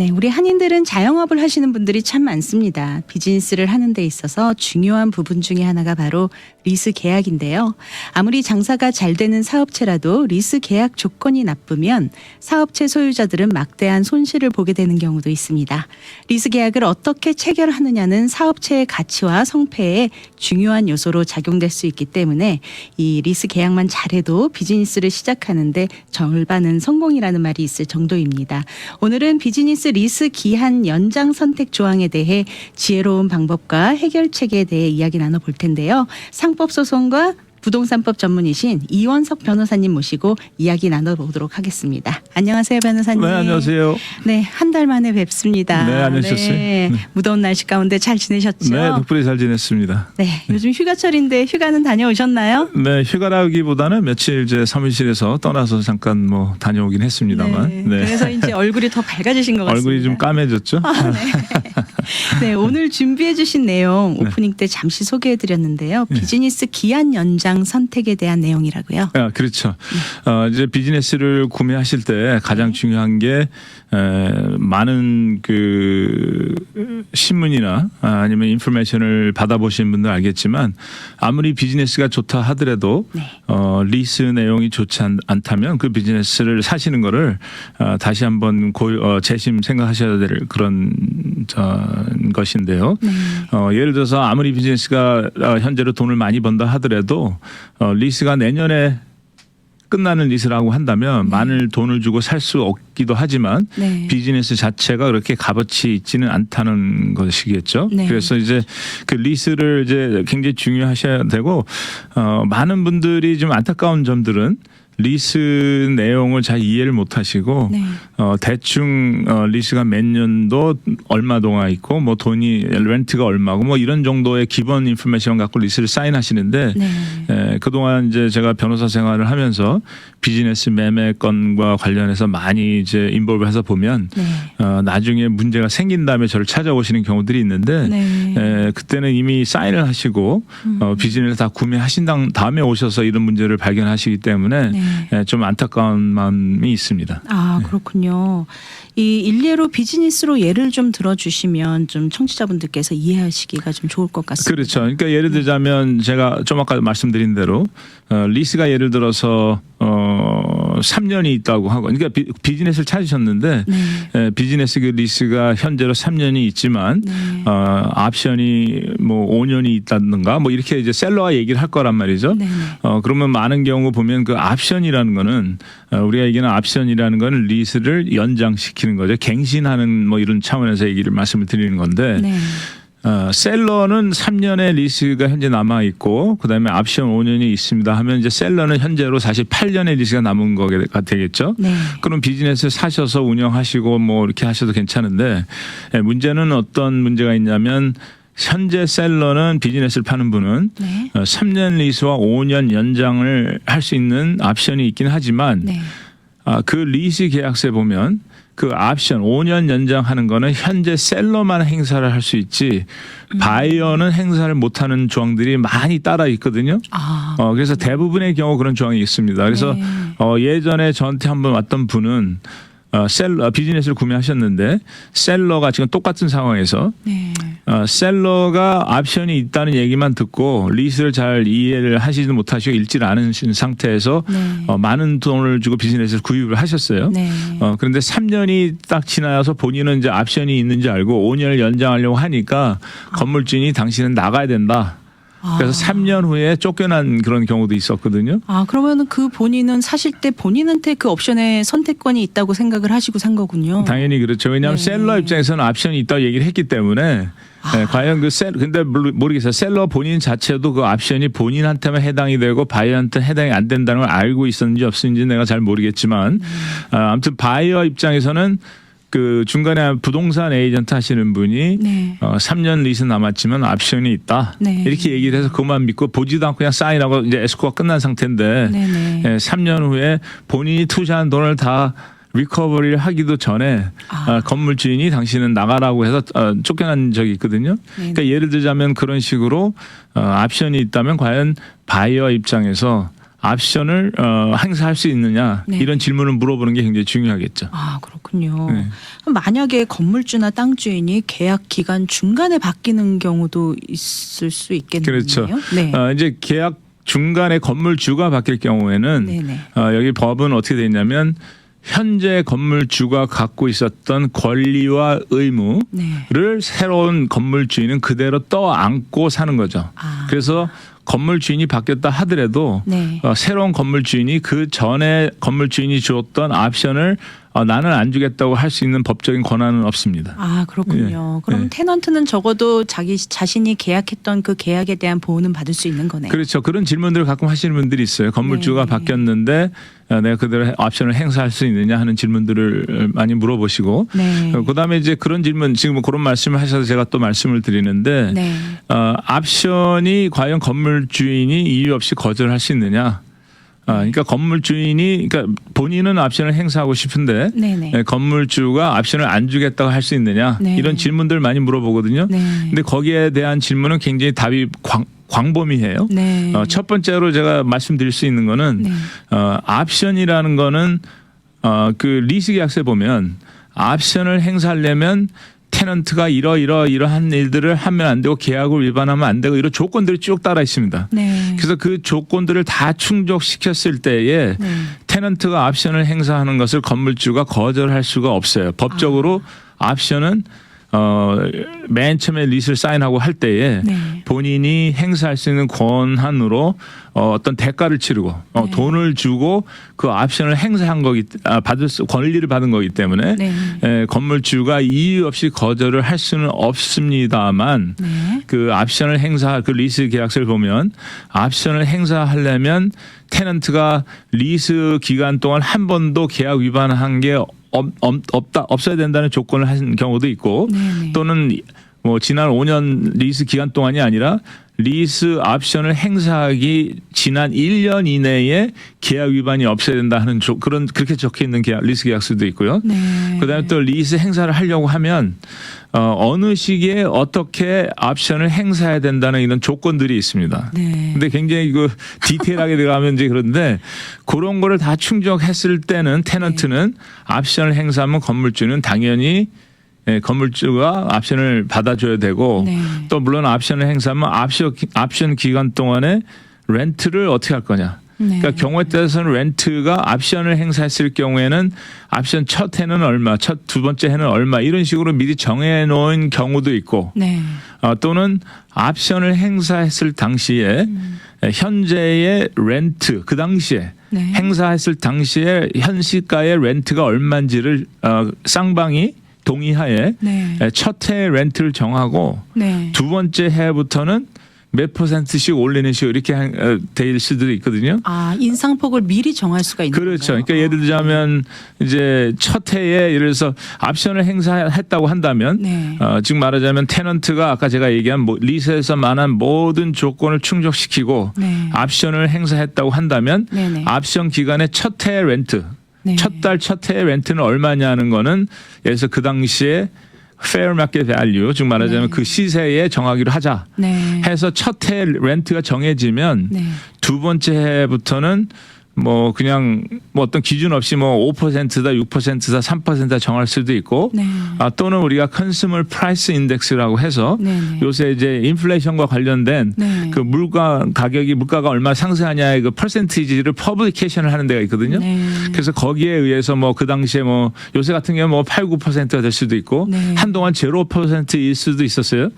네, 우리 한인들은 자영업을 하시는 분들이 참 많습니다. 비즈니스를 하는 데 있어서 중요한 부분 중에 하나가 바로 리스 계약인데요. 아무리 장사가 잘 되는 사업체라도 리스 계약 조건이 나쁘면 사업체 소유자들은 막대한 손실을 보게 되는 경우도 있습니다. 리스 계약을 어떻게 체결하느냐는 사업체의 가치와 성패에 중요한 요소로 작용될 수 있기 때문에 이 리스 계약만 잘해도 비즈니스를 시작하는데 절반은 성공이라는 말이 있을 정도입니다. 오늘은 비즈니스 리스 기한 연장 선택 조항에 대해 지혜로운 방법과 해결책에 대해 이야기 나눠볼 텐데요. 상법소송과 부동산법 전문이신 이원석 변호사님 모시고 이야기 나눠보도록 하겠습니다. 안녕하세요, 변호사님. 네, 안녕하세요. 네, 한 달 만에 뵙습니다. 네, 안녕하셨어요. 네, 무더운 날씨 가운데 잘 지내셨죠? 네, 덕분에 잘 지냈습니다. 네, 요즘 휴가철인데 휴가는 다녀오셨나요? 네, 휴가라기보다는 며칠 이제 사무실에서 떠나서 잠깐 뭐 다녀오긴 했습니다만. 네, 그래서 이제 얼굴이 더 밝아지신 것 같습니다. 얼굴이 좀 까매졌죠? 네. 네, 오늘 준비해 주신 내용 오프닝 때 잠시 소개해 드렸는데요. 비즈니스 기한 연장 선택에 대한 내용이라고요. 아, 그렇죠. 이제 비즈니스를 구매하실 때 가장 중요한 게 많은 그 신문이나 아니면 인포메이션을 받아보신 분들 알겠지만 아무리 비즈니스가 좋다 하더라도 리스 내용이 좋지 않다면 그 비즈니스를 사시는 거를 다시 한번 재심 생각하셔야 될 그런 것인데요. 예를 들어서 아무리 비즈니스가 현재로 돈을 많이 번다 하더라도 리스가 내년에 끝나는 리스라고 한다면 많은 돈을 주고 살 수 없기도 하지만 비즈니스 자체가 그렇게 값어치 있지는 않다는 것이겠죠. 그래서 이제 그 리스를 이제 굉장히 중요하셔야 되고 많은 분들이 좀 안타까운 점들은 리스 내용을 잘 이해를 못 하시고 대충 리스가 몇 년도 얼마 동안 있고 뭐 돈이 렌트가 얼마고 뭐 이런 정도의 기본 인포메이션 갖고 리스를 사인하시는데 그동안 이제 제가 변호사 생활을 하면서 비즈니스 매매 건과 관련해서 많이 이제 인볼브해서 보면 나중에 문제가 생긴 다음에 저를 찾아오시는 경우들이 있는데 그때는 이미 사인을 하시고 비즈니스 다 구매하신 다음에 오셔서 이런 문제를 발견하시기 때문에 좀 안타까운 마음이 있습니다. 아, 그렇군요. 이 일례로 비즈니스로 예를 좀 들어주시면 좀 청취자분들께서 이해하시기가 좀 좋을 것 같습니다. 그렇죠. 그러니까 예를 들자면 제가 좀 아까 말씀드린 대로 리스가 예를 들어서 3년이 있다고 하고, 그러니까 비즈니스를 찾으셨는데 비즈니스 그 리스가 현재로 3년이 있지만 옵션이 뭐 5년이 있다든가 뭐 이렇게 이제 셀러가 얘기를 할 거란 말이죠. 그러면 많은 경우 보면 그 옵션이라는 거는 우리가 얘기하는 옵션이라는 거는 리스를 연장시키는 거죠. 갱신하는 뭐 이런 차원에서 얘기를 말씀을 드리는 건데. 셀러는 3년의 리스가 현재 남아 있고 그다음에 옵션 5년이 있습니다 하면 이제 셀러는 현재로 사실 8년의 리스가 남은 거가 되겠죠. 그럼 비즈니스 사셔서 운영하시고 뭐 이렇게 하셔도 괜찮은데 문제는 어떤 문제가 있냐면 현재 셀러는 비즈니스를 파는 분은 3년 리스와 5년 연장을 할 수 있는 옵션이 있긴 하지만 그 리스 계약서에 보면 그 옵션 5년 연장하는 거는 현재 셀러만 행사를 할 수 있지 바이어는 행사를 못하는 조항들이 많이 따라 있거든요. 그래서 대부분의 경우 그런 조항이 있습니다. 그래서 예전에 저한테 한번 왔던 분은 비즈니스를 구매하셨는데 셀러가 지금 똑같은 상황에서 셀러가 옵션이 있다는 얘기만 듣고 리스를 잘 이해를 하시지 못하시고 읽지를 않은 상태에서 많은 돈을 주고 비즈니스를 구입을 하셨어요. 그런데 3년이 딱 지나서 본인은 이제 옵션이 있는지 알고 5년을 연장하려고 하니까 건물주인이 당신은 나가야 된다. 그래서 3년 후에 쫓겨난 그런 경우도 있었거든요. 그러면 그 본인은 사실 때 본인한테 그 옵션의 선택권이 있다고 생각을 하시고 산 거군요. 당연히 그렇죠. 왜냐하면 셀러 입장에서는 옵션이 있다고 얘기를 했기 때문에 과연 근데 모르겠어요. 셀러 본인 자체도 그 옵션이 본인한테만 해당이 되고 바이어한테 해당이 안 된다는 걸 알고 있었는지 없었는지 내가 잘 모르겠지만 아무튼 바이어 입장에서는 그 중간에 부동산 에이전트 하시는 분이 3년 리스 남았지만 옵션이 있다. 이렇게 얘기를 해서 그것만 믿고 보지도 않고 그냥 사인하고 이제 에스코가 끝난 상태인데 3년 후에 본인이 투자한 돈을 다 리커버리를 하기도 전에 건물 주인이 당신은 나가라고 해서 쫓겨난 적이 있거든요. 그러니까 예를 들자면 그런 식으로 옵션이 있다면 과연 바이어 입장에서 옵션을 행사할 수 있느냐 네. 이런 질문을 물어보는 게 굉장히 중요하겠죠. 아, 그렇군요. 네. 그럼 만약에 건물주나 땅 주인이 계약 기간 중간에 바뀌는 경우도 있을 수 있겠네요. 그렇죠. 네. 이제 계약 중간에 건물주가 바뀔 경우에는 네네. 여기 법은 어떻게 돼 있냐면 현재 건물주가 갖고 있었던 권리와 의무를 네. 새로운 건물주인은 그대로 떠안고 사는 거죠. 아. 그래서 건물주인이 바뀌었다 하더라도 네. 새로운 건물주인이 그 전에 건물주인이 주었던 옵션을 나는 안 주겠다고 할 수 있는 법적인 권한은 없습니다. 아, 그렇군요. 예. 그럼 예. 테넌트는 적어도 자신이 계약했던 그 계약에 대한 보호는 받을 수 있는 거네요. 그렇죠. 그런 질문들을 가끔 하시는 분들이 있어요. 건물주가 네. 바뀌었는데 내가 그대로 옵션을 행사할 수 있느냐 하는 질문들을 많이 물어보시고 네. 그다음에 이제 그런 질문 지금 그런 말씀을 하셔서 제가 또 말씀을 드리는데 네. 옵션이 과연 건물주인이 이유 없이 거절할 수 있느냐? 그러니까 건물주인이 그러니까 본인은 옵션을 행사하고 싶은데 네네. 건물주가 옵션을 안 주겠다고 할 수 있느냐? 네. 이런 질문들 많이 물어보거든요. 네. 근데 거기에 대한 질문은 굉장히 답이 광범위해요. 네. 첫 번째로 제가 말씀드릴 수 있는 거는 네. 옵션이라는 거는 그 리스 계약서에 보면 옵션을 행사하려면 테넌트가 이러한 일들을 하면 안 되고 계약을 위반하면 안 되고 이런 조건들이 쭉 따라 있습니다. 네. 그래서 그 조건들을 다 충족시켰을 때에 네. 테넌트가 옵션을 행사하는 것을 건물주가 거절할 수가 없어요. 법적으로 옵션은 맨 처음에 리스를 사인하고 할 때에 네. 본인이 행사할 수 있는 권한으로 어떤 대가를 치르고 네. 돈을 주고 그 옵션을 행사한 권리를 받은 거기 때문에 네. 건물주가 이유 없이 거절을 할 수는 없습니다만 네. 그 옵션을 그 리스 계약서를 보면 옵션을 행사하려면 테넌트가 리스 기간 동안 한 번도 계약 위반한 게 없어야 된다는 조건을 한 경우도 있고 네네. 또는 뭐 지난 5년 리스 기간 동안이 아니라 리스 옵션을 행사하기 지난 1년 이내에 계약 위반이 없어야 된다 하는 그렇게 적혀 있는 리스 계약서도 있고요. 네. 그다음에 또 리스 행사를 하려고 하면 어느 시기에 어떻게 옵션을 행사해야 된다는 이런 조건들이 있습니다. 네. 근데 굉장히 디테일하게 들어가면 이제 그런데 그런 거를 다 충족했을 때는 테넌트는 옵션을 행사하면 건물주는 당연히 건물주가 옵션을 받아줘야 되고 네. 또 물론 옵션을 행사하면 옵션 기간 동안에 렌트를 어떻게 할 거냐. 네. 그러니까 경우에 따라서는 렌트가 옵션을 행사했을 경우에는 옵션 첫 해는 얼마, 두 번째 해는 얼마 이런 식으로 미리 정해놓은 경우도 있고 네. 또는 옵션을 행사했을 당시에 현재의 렌트 그 당시에 네. 행사했을 당시에 현시가의 렌트가 얼마인지를 쌍방이 동의하에 네. 첫 해 렌트를 정하고 네. 두 번째 해부터는 몇 %씩 올리는 식으로 이렇게 될 수도 있거든요. 아, 인상폭을 미리 정할 수가 있는 그렇죠. 건가요? 그러니까 예를 들자면 이제 첫 해에 예를 들어서 옵션을 행사했다고 한다면 네. 지금 말하자면 테넌트가 아까 제가 얘기한 리스에서 말한 모든 조건을 충족시키고 네. 옵션을 행사했다고 한다면 네네. 옵션 기간의 첫 해 렌트 네. 첫 해 렌트는 얼마냐는 거는 예를 들어서 그 당시에 fair market value 즉 말하자면 네. 그 시세에 정하기로 하자 네. 해서 첫 해 렌트가 정해지면 네. 두 번째 해부터는 뭐 그냥 뭐 어떤 기준 없이 뭐 5%다 6%다 3%다 정할 수도 있고 네. 또는 우리가 컨슈머 프라이스 인덱스라고 해서 네네. 요새 이제 인플레이션과 관련된 네. 그 물가가 얼마 상승하냐의 그 퍼센티지를 퍼블리케이션을 하는 데가 있거든요. 네. 그래서 거기에 의해서 뭐 그 당시에 뭐 요새 같은 경우 뭐 8, 9%가 될 수도 있고 네. 한동안 0%일 수도 있었어요.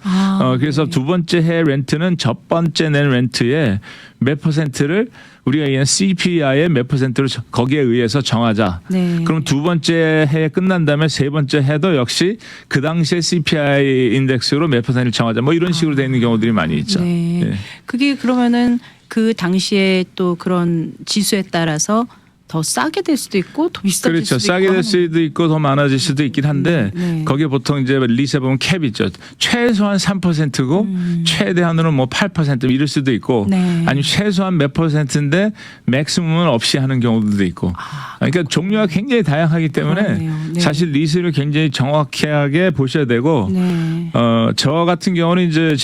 그래서 네. 두 번째 해 렌트는 첫 번째 낸 렌트의 몇 %를 우리가 얘기하는 CPI의 몇 %를 거기에 의해서 정하자. 네. 그럼 두 번째 해 끝난 다음에 세 번째 해도 역시 그 당시에 CPI 인덱스로 몇 %를 정하자. 뭐 이런 식으로 되어 있는 경우들이 많이 있죠. 네. 예. 그게 그러면은 그 당시에 또 그런 지수에 따라서 더 싸게 될 수도 있고 더 비싸질 그렇죠. 수도 싸게 있고 될 수도 있고 더 많아질 수도 있긴 한데 네. 거기에 보통 이제 리스에 보면 캡이 있죠. 최소한 3%고 최대한으로 뭐 8% 이럴 수도 있고 네. 아니면 최소한 몇 %인데 맥시멈은 없이 하는 경우도 있고. 그러니까 종류가 굉장히 다양하기 때문에 그러네요. 네. 사실 리스를 굉장히 정확하게 보셔야 되고 네. 저 같은 경우는 이제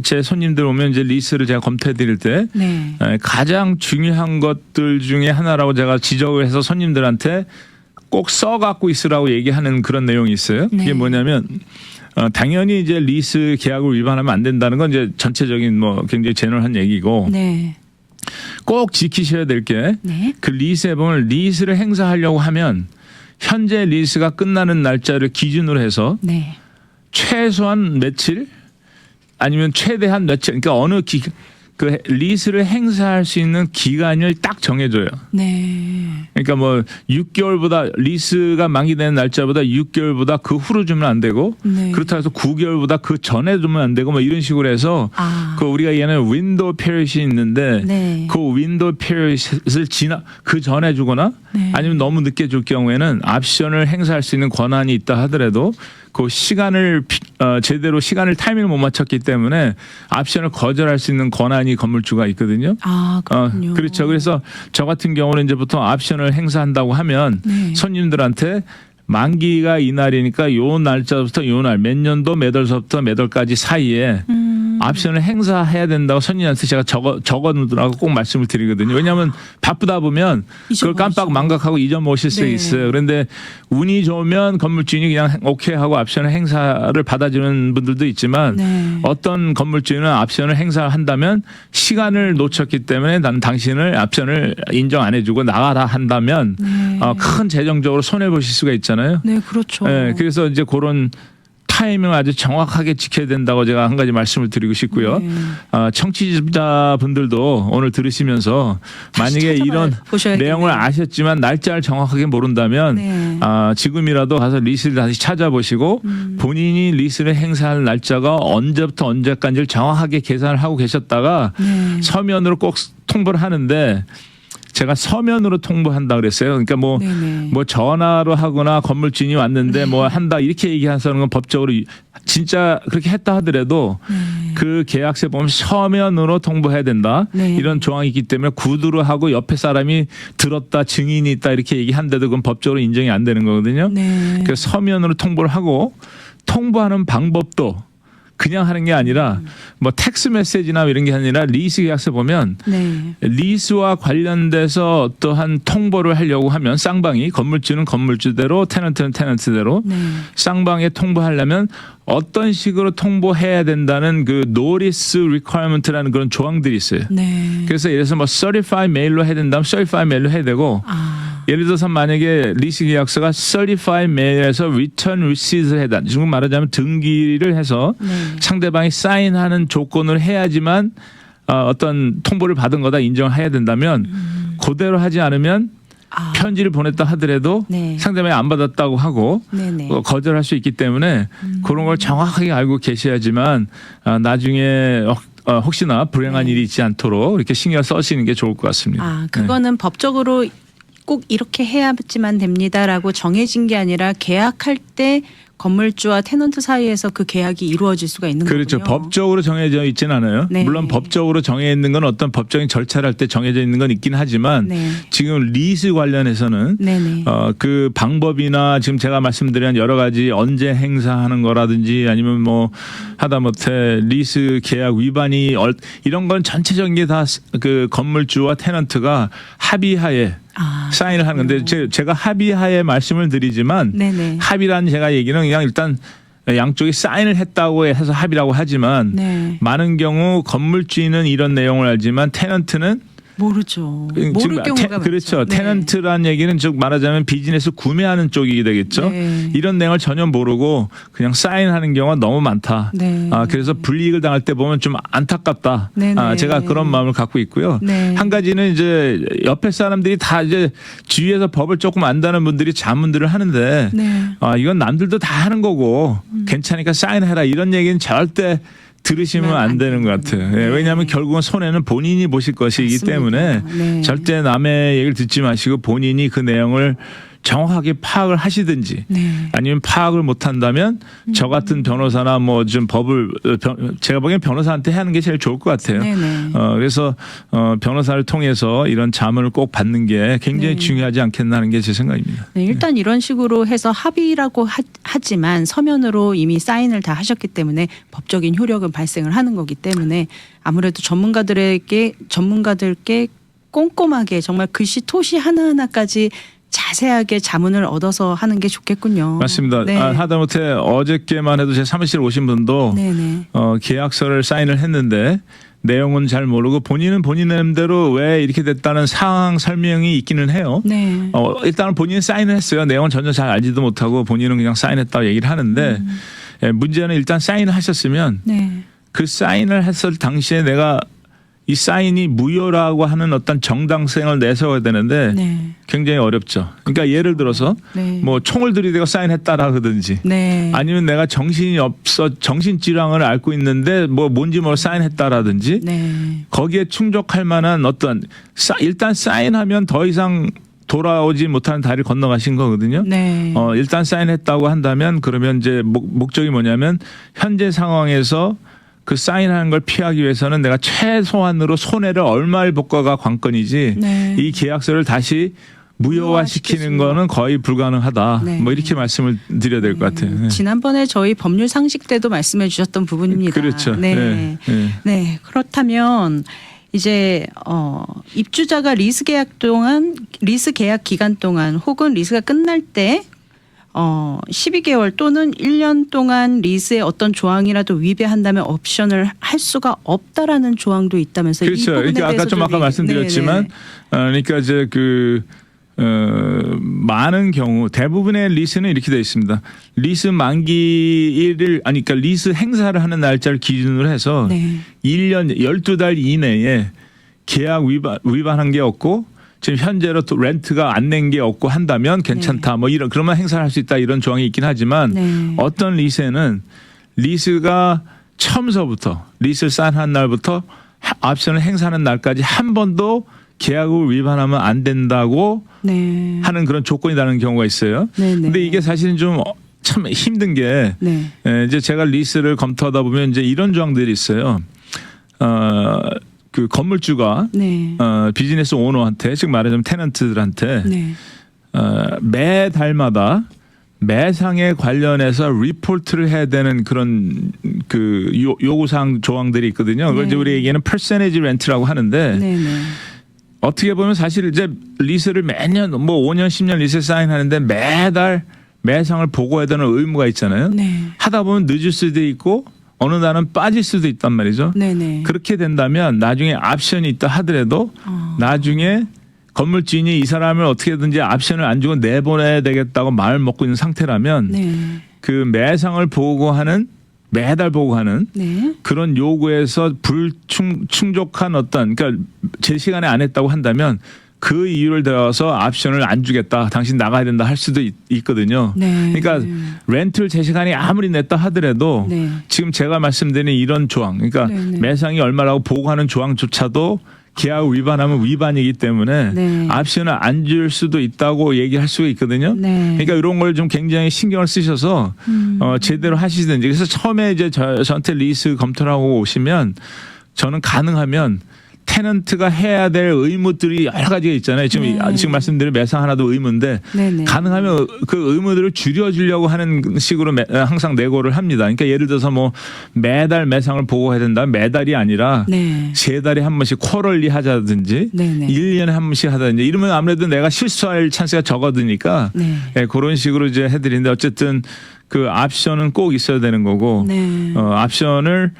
제 손님들 오면 이제 리스를 제가 검토해 드릴 때 네. 가장 중요한 것들 중에 하나라고 제가 지적을 해서 손님들한테 꼭 써갖고 있으라고 얘기하는 그런 내용이 있어요. 네. 그게 뭐냐면 당연히 이제 리스 계약을 위반하면 안 된다는 건 이제 전체적인 뭐 굉장히 제너럴한 얘기고 네. 꼭 지키셔야 될 게 네. 그 리스에 보면 리스를 행사하려고 하면 현재 리스가 끝나는 날짜를 기준으로 해서 네. 최소한 며칠 아니면 최대한 며칠 그러니까 어느 그 리스를 행사할 수 있는 기간을 딱 정해줘요. 네. 그러니까 뭐 6개월보다 리스가 만기되는 날짜보다 6개월보다 그 후로 주면 안 되고 네. 그렇다고 해서 9개월보다 그 전에 주면 안 되고 뭐 이런 식으로 해서 그 우리가 얘는 윈도우 피리엇이 있는데 네. 그 윈도우 피리엇을 지나 그 전에 주거나 네. 아니면 너무 늦게 줄 경우에는 옵션을 행사할 수 있는 권한이 있다 하더라도 그 시간을 제대로 시간을 타이밍을 못 맞췄기 때문에 옵션을 거절할 수 있는 권한이 건물주가 있거든요. 그렇군요. 그렇죠. 그래서 저 같은 경우는 이제 보통 옵션을 행사한다고 하면 네. 손님들한테 만기가 이날이니까 요 날짜부터 요 날 몇 년도 몇 월서부터 몇 월까지 사이에 옵션을 행사해야 된다고 손님한테 제가 적어놓으라고 꼭 말씀을 드리거든요. 왜냐하면 바쁘다 보면 그걸 깜빡 망각하고 잊어먹으실 수 네. 있어요. 그런데 운이 좋으면 건물주인이 그냥 오케이 하고 옵션을 행사를 받아주는 분들도 있지만 네. 어떤 건물주인은 옵션을 행사한다면 시간을 놓쳤기 때문에 난 당신을 옵션을 인정 안 해주고 나가라 한다면 네. 큰 재정적으로 손해 보실 수가 있잖아요. 네, 그렇죠. 네, 그래서 이제 그런 타이밍을 아주 정확하게 지켜야 된다고 제가 한 가지 말씀을 드리고 싶고요. 네. 청취자분들도 오늘 들으시면서 만약에 이런 보셔야겠네요. 내용을 아셨지만 날짜를 정확하게 모른다면 네. 지금이라도 가서 리스를 다시 찾아보시고 본인이 리스를 행사할 날짜가 언제부터 언제까지를 정확하게 계산을 하고 계셨다가 네. 서면으로 꼭 통보를 하는데 제가 서면으로 통보한다 그랬어요. 그러니까 뭐 전화로 하거나 건물주인이 왔는데 뭐 한다 이렇게 얘기하는 건 법적으로 진짜 그렇게 했다 하더라도 그 계약서에 보면 서면으로 통보해야 된다. 네. 이런 조항이 있기 때문에 구두로 하고 옆에 사람이 들었다 증인이 있다 이렇게 얘기한데도 그건 법적으로 인정이 안 되는 거거든요. 네. 그래서 서면으로 통보를 하고 통보하는 방법도 그냥 하는 게 아니라 뭐 텍스 메시지나 이런 게 아니라 리스 계약서 보면 네. 리스와 관련돼서 어떠한 통보를 하려고 하면 쌍방이 건물주는 건물주대로 테넌트는 테넌트대로 네. 쌍방에 통보하려면 어떤 식으로 통보해야 된다는 그 노티스 리퀘어먼트라는 그런 조항들이 있어요. 네. 그래서 예를 들어서 뭐 certified mail로 해야 된다면 certified mail로 해야 되고 예를 들어서 만약에 리스 계약서가 certified mail에서 return receipt을 해다. 지금 말하자면 등기를 해서 네. 상대방이 사인하는 조건을 해야지만 어떤 통보를 받은 거다 인정해야 된다면 그대로 하지 않으면 편지를 보냈다 하더라도 네. 상대방이 안 받았다고 하고 네네. 거절할 수 있기 때문에 그런 걸 정확하게 알고 계셔야지만 나중에 혹시나 불행한 네. 일이 있지 않도록 이렇게 신경 써시는 게 좋을 것 같습니다. 그거는 법적으로 꼭 이렇게 해야지만 됩니다라고 정해진 게 아니라 계약할 때 건물주와 테넌트 사이에서 그 계약이 이루어질 수가 있는 그렇죠. 거군요. 법적으로 정해져 있지는 않아요. 네. 물론 법적으로 정해 있는 건 어떤 법적인 절차를 할 때 정해져 있는 건 있긴 하지만 네. 지금 리스 관련해서는 네네. 그 방법이나 지금 제가 말씀드린 여러 가지 언제 행사하는 거라든지 아니면 뭐 하다못해 리스 계약 위반이 이런 건 전체적인 게 다 그 건물주와 테넌트가 합의하에 사인을 하는 건데 제가 합의하에 말씀을 드리지만 네네. 합의란 제가 얘기는 그냥 일단 양쪽이 사인을 했다고 해서 합의라고 하지만 네. 많은 경우 건물주인은 이런 내용을 알지만 테넌트는 모르죠. 모를 경우가 많죠. 그렇죠. 네. 테넌트란 얘기는 즉 말하자면 비즈니스 구매하는 쪽이 되겠죠. 네. 이런 내용을 전혀 모르고 그냥 사인하는 경우가 너무 많다. 네. 그래서 불이익을 당할 때 보면 좀 안타깝다. 네네. 제가 그런 마음을 갖고 있고요. 네. 한 가지는 이제 옆에 사람들이 다 이제 주위에서 법을 조금 안다는 분들이 자문들을 하는데 네. 이건 남들도 다 하는 거고 괜찮으니까 사인해라 이런 얘기는 절대 들으시면 안 되는 것 같아요. 네. 왜냐하면 결국은 손해는 본인이 보실 것이기 맞습니다. 때문에 네. 절대 남의 얘기를 듣지 마시고 본인이 그 내용을 정확하게 파악을 하시든지 네. 아니면 파악을 못한다면 저 같은 변호사나 뭐 좀 법을 제가 보기엔 변호사한테 하는 게 제일 좋을 것 같아요. 네네. 그래서 변호사를 통해서 이런 자문을 꼭 받는 게 굉장히 네. 중요하지 않겠나 하는 게 제 생각입니다. 네, 일단 이런 식으로 해서 합의라고 하지만 서면으로 이미 사인을 다 하셨기 때문에 법적인 효력은 발생을 하는 거기 때문에 아무래도 전문가들께 꼼꼼하게 정말 글씨 토시 하나하나까지 자세하게 자문을 얻어서 하는 게 좋겠군요. 맞습니다. 네. 하다못해 어저께만 해도 제 사무실 오신 분도 네네. 계약서를 사인을 했는데 내용은 잘 모르고 본인은 본인의대로 왜 이렇게 됐다는 상황 설명이 있기는 해요. 네. 일단은 본인은 사인을 했어요. 내용은 전혀 잘 알지도 못하고 본인은 그냥 사인했다고 얘기를 하는데 문제는 일단 사인을 하셨으면 네. 그 사인을 했을 당시에 내가 이 사인이 무효라고 하는 어떤 정당성을 내세워야 되는데 네. 굉장히 어렵죠. 그러니까 예를 들어서 네. 뭐 총을 들이대고 사인했다라 그러든지 네. 아니면 내가 정신이 없어 정신질환을 앓고 있는데 뭐 뭔지 뭘 사인했다라든지 네. 거기에 충족할 만한 어떤 일단 사인하면 더 이상 돌아오지 못하는 다리를 건너가신 거거든요. 네. 일단 사인했다고 한다면 그러면 이제 목적이 뭐냐면 현재 상황에서 그 사인하는 걸 피하기 위해서는 내가 최소한으로 손해를 얼마를 볼까가 관건이지 네. 이 계약서를 다시 무효화시키는 거는 거의 불가능하다. 네. 뭐 이렇게 말씀을 드려야 될 것 같아요. 네. 지난번에 저희 법률 상식 때도 말씀해 주셨던 부분입니다. 그렇죠. 네. 네. 네. 네. 그렇다면 이제 입주자가 리스 계약 기간 동안 혹은 리스가 끝날 때 12개월 또는 1년 동안 리스의 어떤 조항이라도 위배한다면 옵션을 할 수가 없다라는 조항도 있다면서요. 그렇죠. 그러니까 아까 좀 아까 말씀드렸지만 그러니까 이제 많은 경우 대부분의 리스는 이렇게 되어 있습니다. 리스 만기를 그러니까 리스 행사를 하는 날짜를 기준으로 해서 네. 1년 12달 이내에 계약 위반한 게 없고 지금 현재로 또 렌트가 안 낸 게 없고 한다면 괜찮다. 뭐 이런 그러면 행사를 할 수 있다 이런 조항이 있긴 하지만 네. 어떤 리스에는 리스가 처음서부터 리스를 사인한 날부터 옵션을 행사하는 날까지 한 번도 계약을 위반하면 안 된다고 네. 하는 그런 조건이 다른 경우가 있어요. 네네. 근데 이게 사실은 좀 참 힘든 게 네. 이제 제가 리스를 검토하다 보면 이제 이런 조항들이 있어요. 그 건물주가 네. 비즈니스 오너한테 즉 말하자면 테넌트들한테 네. 매달마다 매상에 관련해서 리포트를 해야 되는 그런 그 요구사항 조항들이 있거든요. 그걸 네. 이제 우리 얘기는 퍼센티지 렌트라고 하는데 네. 네. 어떻게 보면 사실 이제 리스를 매년 뭐 5년 10년 리스 사인하는데 매달 매상을 보고해야 되는 의무가 있잖아요. 네. 하다 보면 늦을 수도 있고 어느 날은 빠질 수도 있단 말이죠. 네네. 그렇게 된다면 나중에 옵션이 있다 하더라도 나중에 건물주인이 이 사람을 어떻게든지 옵션을 안 주고 내보내야 되겠다고 마음을 먹고 있는 상태라면 네. 그 매상을 보고하는 매달 보고하는 네. 그런 요구에서 충족한 어떤 그러니까 제 시간에 안 했다고 한다면 그 이유를 대어서 옵션을 안 주겠다. 당신 나가야 된다 할 수도 있거든요. 네. 그러니까 렌트를 제 시간에 아무리 냈다 하더라도 네. 지금 제가 말씀드린 이런 조항 그러니까 네네. 매상이 얼마라고 보고하는 조항조차도 계약 위반하면 위반이기 때문에 네. 옵션을 안 줄 수도 있다고 얘기할 수가 있거든요. 네. 그러니까 이런 걸 좀 굉장히 신경을 쓰셔서 제대로 하시든지 그래서 처음에 이제 저한테 리스 검토를 하고 오시면 저는 가능하면 테넌트가 해야 될 의무들이 여러 가지가 있잖아요. 지금 네. 지금 말씀드린 매상 하나도 의무인데 네네. 가능하면 그 의무들을 줄여주려고 하는 식으로 항상 내고를 합니다. 그러니까 예를 들어서 뭐 매달 매상을 보고해야 된다. 매달이 아니라 네. 세 달에 한 번씩 쿼럴리 하자든지 네네. 1년에 한 번씩 하다든지 이러면 아무래도 내가 실수할 찬스가 적어드니까 네. 그런 식으로 이제 해드리는데 어쨌든 그 옵션은 꼭 있어야 되는 거고 네. 옵션을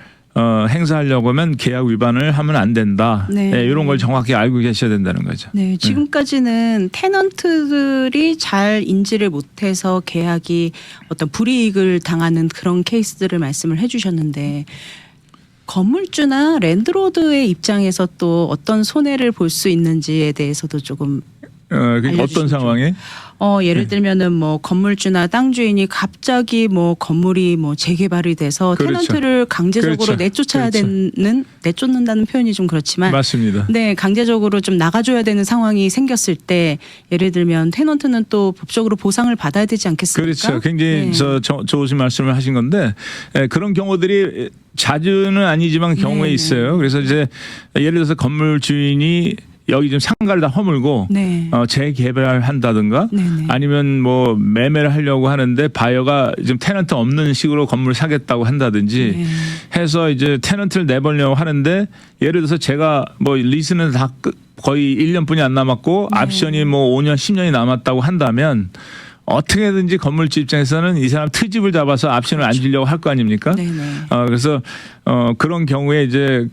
행사하려고 하면 계약 위반을 하면 안 된다. 네. 이런 걸 정확히 알고 계셔야 된다는 거죠. 네, 지금까지는 테넌트들이 잘 인지를 못해서 계약이 어떤 불이익을 당하는 그런 케이스들을 말씀을 해주셨는데 건물주나 랜드로드의 입장에서 또 어떤 손해를 볼 수 있는지에 대해서도 조금 그게 어떤 알려주시면 상황에? 예를 들면은 뭐 건물주나 땅 주인이 갑자기 뭐 건물이 뭐 재개발이 돼서 그렇죠. 테넌트를 강제적으로 그렇죠. 내쫓아야 그렇죠. 되는 내쫓는다는 표현이 좀 그렇지만 맞습니다. 네, 강제적으로 좀 나가줘야 되는 상황이 생겼을 때 예를 들면 테넌트는 또 법적으로 보상을 받아야 되지 않겠습니까? 그렇죠. 굉장히 네. 좋으신 말씀을 하신 건데 그런 경우들이 자주는 아니지만 경우에 네네. 있어요. 그래서 이제 예를 들어서 건물 주인이 여기 좀 상가를 다 허물고 네. 재개발을 한다든가 네네. 아니면 뭐 매매를 하려고 하는데 바이어가 좀 테넌트 없는 식으로 건물을 사겠다고 한다든지 네. 해서 이제 테넌트를 내보려고 하는데 예를 들어서 제가 뭐 리스는 다 거의 1년뿐이 안 남았고 네. 옵션이 뭐 5년 10년이 남았다고 한다면 어떻게든지 건물주 입장에서는 이 사람 트집을 잡아서 옵션을 안 주려고 할 거 아닙니까? 네네. 그래서 그런 경우에 이제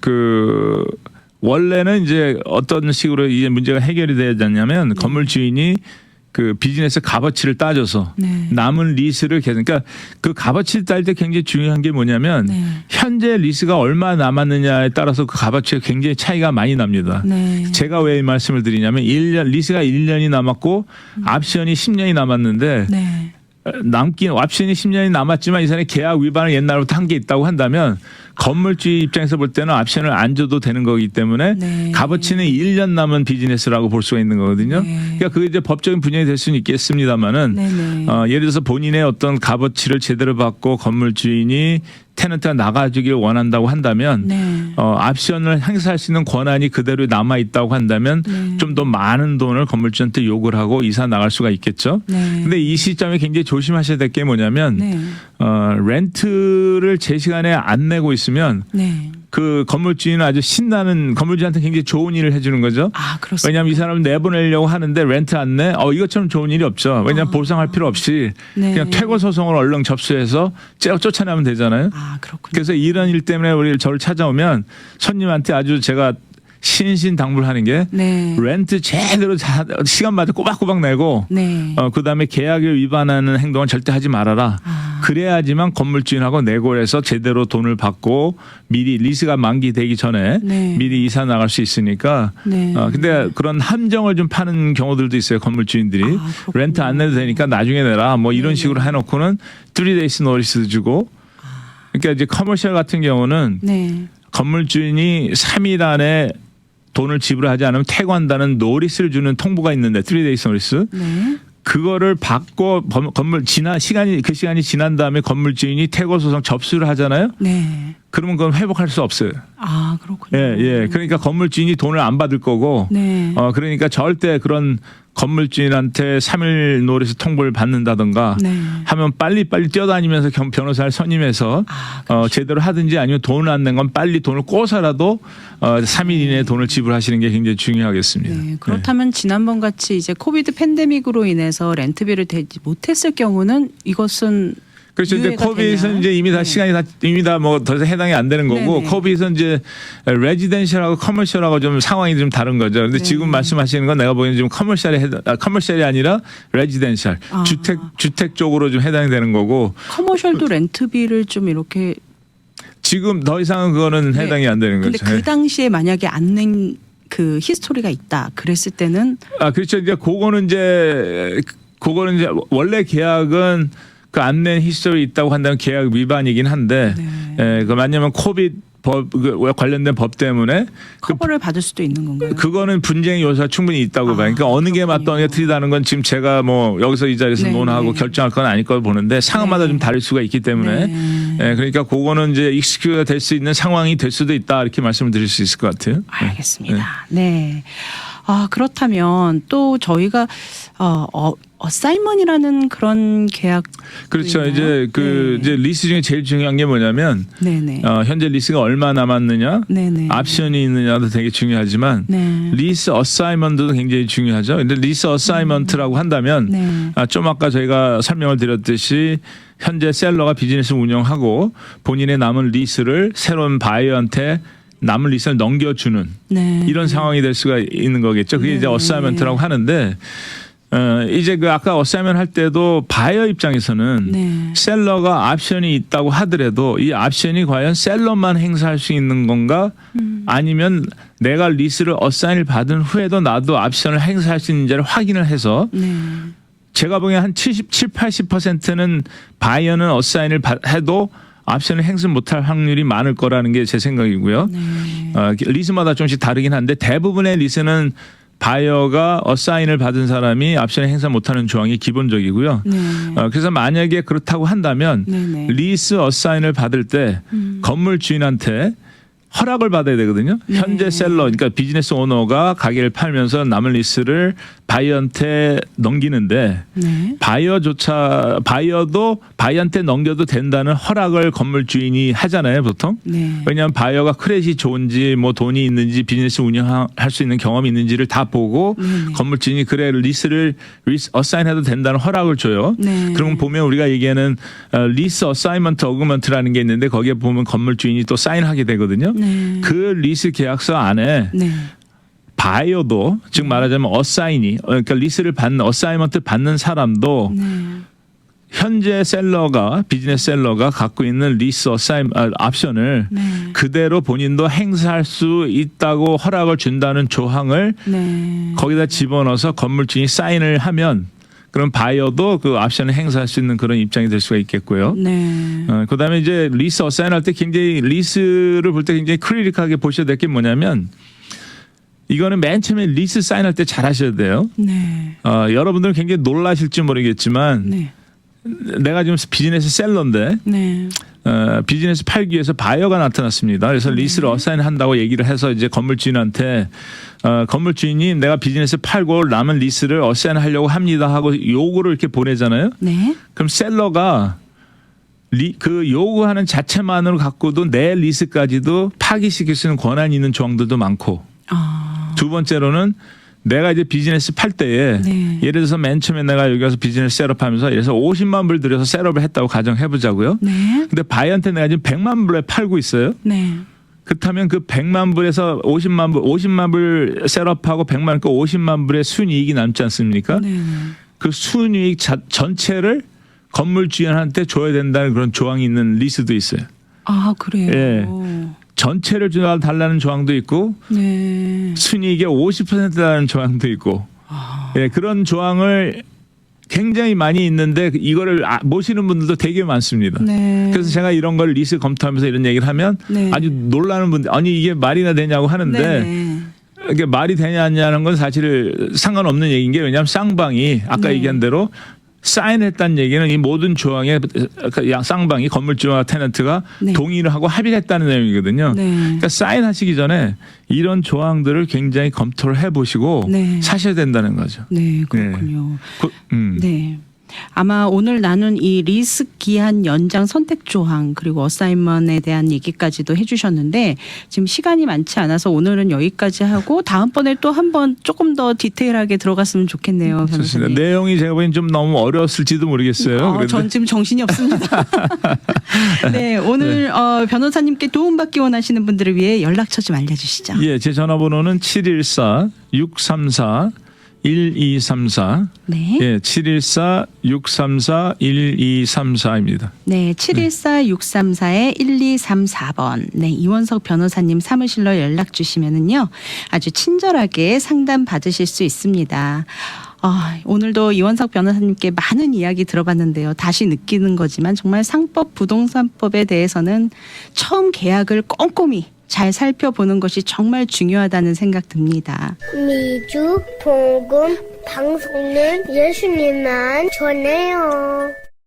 원래는 이제 어떤 식으로 이제 문제가 해결이 돼야 되냐면 네. 건물 주인이 그 비즈니스 값어치를 따져서 네. 남은 리스를 계속 그러니까 그 값어치를 딸 때 굉장히 중요한 게 뭐냐면 네. 현재 리스가 얼마 남았느냐에 따라서 그 값어치가 굉장히 차이가 많이 납니다. 네. 제가 왜 이 말씀을 드리냐면 리스가 1년이 남았고 옵션이 10년이 남았는데 네. 남긴 옵션이 10년이 남았지만 이 사람이 계약 위반을 옛날부터 한 게 있다고 한다면 건물주의 입장에서 볼 때는 옵션을 안 줘도 되는 거기 때문에 네. 값어치는 1년 남은 비즈니스라고 볼 수가 있는 거거든요. 네. 그러니까 그게 이제 법적인 분야이 될 수는 있겠습니다만은 네네. 예를 들어서 본인의 어떤 값어치를 제대로 받고 건물 주인이 테넌트가 나가주길 원한다고 한다면 네. 옵션을 행사할 수 있는 권한이 그대로 남아 있다고 한다면 네. 좀 더 많은 돈을 건물주한테 요구를 하고 이사 나갈 수가 있겠죠. 네. 근데 이 시점에 굉장히 조심하셔야 될 게 뭐냐면 네. 렌트를 제 시간에 안 내고 있으면 네. 그 건물주인은 아주 신나는 건물주한테 굉장히 좋은 일을 해주는 거죠. 아, 그렇습니다. 왜냐하면 이 사람은 내보내려고 하는데 렌트 안 내? 이것처럼 좋은 일이 없죠. 왜냐하면 보상할 필요 없이 네. 그냥 퇴거 소송을 얼른 접수해서 쫓아내면 되잖아요. 아, 그렇군요. 그래서 이런 일 때문에 우리 저를 찾아오면 손님한테 아주 제가 신신당부하는 게 네. 렌트 제대로 시간마다 꼬박꼬박 내고 네. 그다음에 계약을 위반하는 행동을 절대 하지 말아라. 아. 그래야지만 건물주인하고 내고해서 제대로 돈을 받고 미리 리스가 만기되기 전에 네. 미리 이사 나갈 수 있으니까. 네. 근데 그런 함정을 좀 파는 경우들도 있어요. 건물주인들이 그렇군요. 렌트 안 내도 되니까 나중에 내라. 뭐 이런 네네. 식으로 해놓고는 3days 노리스도 주고. 그러니까 이제 커머셜 같은 경우는 네. 건물주인이 3일 안에 돈을 지불하지 않으면 퇴거한다는 노리스를 주는 통보가 있는데 3days 노리스. 네. 그거를 받고 그 시간이 지난 다음에 건물주인이 퇴거 소송 접수를 하잖아요. 네. 그러면 그건 회복할 수 없어요. 아, 그렇군요. 예. 그러니까 건물주인이 돈을 안 받을 거고 네. 그러니까 절대 그런 건물주인한테 3일 노리스 통보를 받는다든가 네. 하면 빨리빨리 뛰어다니면서 변호사를 선임해서 제대로 하든지 아니면 돈을 안 낸 건 빨리 돈을 꼬서라도 3일 이내에 돈을 지불하시는 게 굉장히 중요하겠습니다. 네, 그렇다면 지난번 같이 이제 코비드 팬데믹으로 인해서 렌트비를 대지 못했을 경우는 이것은 그렇죠. 이제 유예가 코비드는 되나요? 이제 이미 다 네. 시간이 이미 다 뭐 더 이상 해당이 안 되는 거고 네네. 코비드는 이제 레지던셜하고 커머셜하고 좀 상황이 좀 다른 거죠. 근데 네. 지금 말씀하시는 건 내가 보기에는 지금 커머셜이 아니라 레지던셜 아. 주택 쪽으로 좀 해당이 되는 거고 커머셜도 렌트비를 좀 이렇게 지금 더 이상은 그거는 네. 해당이 안 되는 근데 거죠. 그 당시에 만약에 안 낸 그 히스토리가 있다 그랬을 때는 그렇죠. 이제 그거는 이제 원래 계약은 그 안 낸 히스토리 있다고 한다면 계약 위반이긴 한데 네. 그 만약에 코비드 관련된 법 때문에 커버를 받을 수도 있는 건가요? 그거는 분쟁의 요소가 충분히 있다고 봐요. 그러니까 어느 게 맞다 어느 게 틀리다는 건 지금 제가 뭐 여기서 이 자리에서 네, 논하고 네. 결정할 건 아닐 거 보는데 상황마다 네. 좀 다를 수가 있기 때문에 그러니까 그거는 이제 익스큐가 될 수 있는 상황이 될 수도 있다 이렇게 말씀을 드릴 수 있을 것 같아요. 알겠습니다. 네. 그렇다면 또 저희가 어사이먼이라는 그런 계약 그렇죠. 있나요? 이제 네. 이제 리스 중에 제일 중요한 게 뭐냐면 네네. 현재 리스가 얼마 남았느냐, 네네. 옵션이 있느냐도 되게 중요하지만 네. 리스 어사이먼트도 굉장히 중요하죠. 근데 리스 어사이먼트라고 한다면 네. 좀 아까 저희가 설명을 드렸듯이 현재 셀러가 비즈니스를 운영하고 본인의 남은 리스를 새로운 바이어한테 남은 리스를 넘겨주는 네. 이런 상황이 될 수가 있는 거겠죠. 그게 이제 네. 어사이먼트라고 하는데 이제 그 아까 어사이먼 할 때도 바이어 입장에서는 네. 셀러가 옵션이 있다고 하더라도 이 옵션이 과연 셀러만 행사할 수 있는 건가 아니면 내가 리스를 어사인을 받은 후에도 나도 옵션을 행사할 수 있는지를 확인을 해서 네. 제가 보기엔 한 80%는 바이어는 어사인을 해도 옵션을 행사 못할 확률이 많을 거라는 게 제 생각이고요. 네. 리스마다 조금씩 다르긴 한데 대부분의 리스는 바이어가 어사인을 받은 사람이 옵션을 행사 못하는 조항이 기본적이고요. 네. 그래서 만약에 그렇다고 한다면 네네. 리스 어사인을 받을 때 건물 주인한테 허락을 받아야 되거든요. 네. 현재 셀러, 그러니까 비즈니스 오너가 가게를 팔면서 남은 리스를 바이어한테 넘기는데 네. 바이어도 바이어한테 넘겨도 된다는 허락을 건물 주인이 하잖아요, 보통. 네. 왜냐하면 바이어가 크레딧이 좋은지 뭐 돈이 있는지 비즈니스 운영할 수 있는 경험이 있는지를 다 보고 네네. 건물 주인이 그래 리스를 어사인해도 된다는 허락을 줘요. 네. 그럼 보면 우리가 얘기하는 리스 어사이먼트 어그먼트라는 게 있는데 거기에 보면 건물 주인이 또 사인하게 되거든요. 네. 그 리스 계약서 안에 네. 바이어도 즉 말하자면 어사인이 그러니까 리스를 받는 어사이먼트 받는 사람도 네. 현재 비즈니스 셀러가 갖고 있는 리스 옵션을 네. 그대로 본인도 행사할 수 있다고 허락을 준다는 조항을 네. 거기다 집어넣어서 건물주인이 사인을 하면 그럼 바이어도 그 옵션을 행사할 수 있는 그런 입장이 될 수가 있겠고요. 네. 그다음에 이제 리스 어사인할 때 굉장히 리스를 볼 때 굉장히 크리티컬하게 보셔야 될 게 뭐냐면 이거는 맨 처음에 리스 사인할 때 잘 하셔야 돼요. 네. 여러분들은 굉장히 놀라실지 모르겠지만 네. 내가 지금 비즈니스 셀러인데 네. 비즈니스 팔기 위해서 바이어가 나타났습니다. 그래서 리스를 어사인한다고 얘기를 해서 이제 건물 주인한테 건물 주인이 내가 비즈니스 팔고 남은 리스를 어사인하려고 합니다 하고 요구를 이렇게 보내잖아요. 네. 그럼 셀러가 그 요구하는 자체만으로 갖고도 내 리스까지도 파기시킬 수 있는 권한이 있는 조항들도 많고 두 번째로는 내가 이제 비즈니스 팔 때에 네. 예를 들어서 맨 처음에 내가 여기 와서 비즈니스 셋업하면서 예를 들어서 50만 불 들여서 셋업을 했다고 가정해보자고요. 네. 근데 바이한테 내가 지금 100만 불에 팔고 있어요. 네. 그렇다면 그 100만 불에서 50만 불 셋업하고 100만 그 50만 불의 순이익이 남지 않습니까? 네. 그 순이익 전체를 건물 주인한테 줘야 된다는 그런 조항이 있는 리스도 있어요. 아, 그래요. 예. 전체를 달라는 조항도 있고 네. 순이익의 50%라는 조항도 있고 예, 그런 조항을 굉장히 많이 있는데 이거를 모시는 분들도 되게 많습니다. 네. 그래서 제가 이런 걸 리스 검토하면서 이런 얘기를 하면 네. 아주 놀라는 분들 아니 이게 말이나 되냐고 하는데 네. 이게 말이 되냐 안 되냐는 건 사실 상관없는 얘기인 게 왜냐하면 쌍방이 아까 네. 얘기한 대로 사인했다는 얘기는 이 모든 조항에 쌍방이 건물주와 테넌트가 네. 동의를 하고 합의를 했다는 내용이거든요. 네. 그러니까 사인하시기 전에 이런 조항들을 굉장히 검토를 해보시고 네. 사셔야 된다는 거죠. 네, 그렇군요. 네. 아마 오늘 나눈 이 리스 기한 연장 선택 조항 그리고 어사인먼에 대한 얘기까지도 해주셨는데 지금 시간이 많지 않아서 오늘은 여기까지 하고 다음번에 또 한번 조금 더 디테일하게 들어갔으면 좋겠네요, 변호사님. 좋습니다. 내용이 제가 보기엔 좀 너무 어려웠을지도 모르겠어요. 전 지금 정신이 없습니다. 네, 오늘 변호사님께 도움받기 원하시는 분들을 위해 연락처 좀 알려주시죠. 예, 제 전화번호는 714-634 1234. 네. 예, 714-634-1234입니다. 네, 714-634-1234번. 네, 이원석 변호사님 사무실로 연락 주시면은요, 아주 친절하게 상담 받으실 수 있습니다. 오늘도 이원석 변호사님께 많은 이야기 들어봤는데요. 다시 느끼는 거지만 정말 상법, 부동산법에 대해서는 처음 계약을 꼼꼼히 잘 살펴보는 것이 정말 중요하다는 생각 듭니다. 미주 복음 방송은 예수님만 전해요.